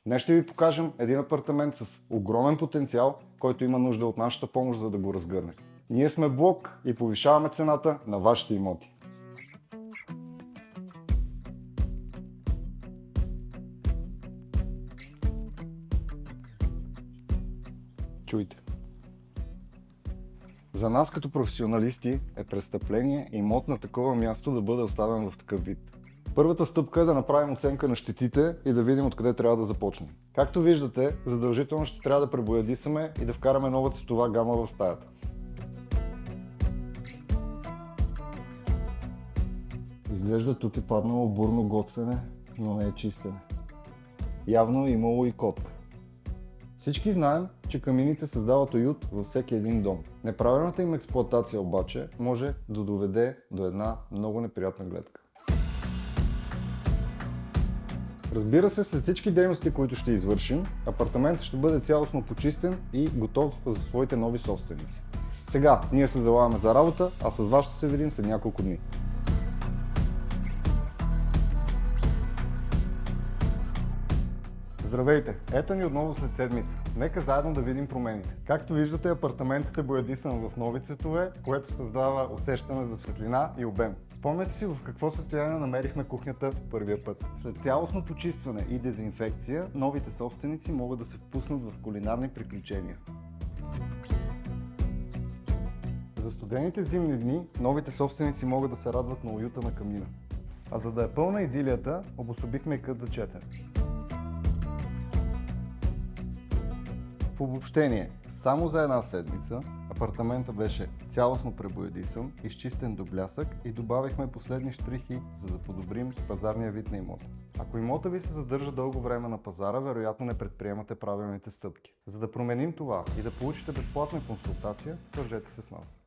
Днес ще ви покажем един апартамент с огромен потенциал, който има нужда от нашата помощ, за да го разгърне. Ние сме блок и повишаваме цената на вашите имоти. Чуйте. За нас като професионалисти е престъпление имот на такова място да бъде оставен в такъв вид. Първата стъпка е да направим оценка на щетите и да видим откъде трябва да започнем. Както виждате, задължително ще трябва да пребоядисаме и да вкараме нова цветова гама в стаята. Изглежда тук е паднало бурно готвене, но не е чистене. Явно е имало и котка. Всички знаем, че камините създават уют във всеки един дом. Неправилната им експлоатация обаче може да доведе до една много неприятна гледка. Разбира се, след всички дейности, които ще извършим, апартаментът ще бъде цялостно почистен и готов за своите нови собственици. Сега ние се залаваме за работа, а с вас ще се видим след няколко дни. Здравейте! Ето ни отново след седмица. Нека заедно да видим промените. Както виждате, апартаментът е боядисан в нови цветове, което създава усещане за светлина и обем. Спомняте си в какво състояние намерихме кухнята първия път. След цялостно почистване и дезинфекция, новите собственици могат да се впуснат в кулинарни приключения. За студените зимни дни, новите собственици могат да се радват на уюта на камина. А за да е пълна идилията, обособихме и кът за четене. В обобщение, само за една седмица апартаментът беше цялостно пребоядисан, изчистен до блясък и добавихме последни щрихи, за да подобрим пазарния вид на имота. Ако имота ви се задържа дълго време на пазара, вероятно не предприемате правилните стъпки. За да променим това и да получите безплатна консултация, свържете се с нас.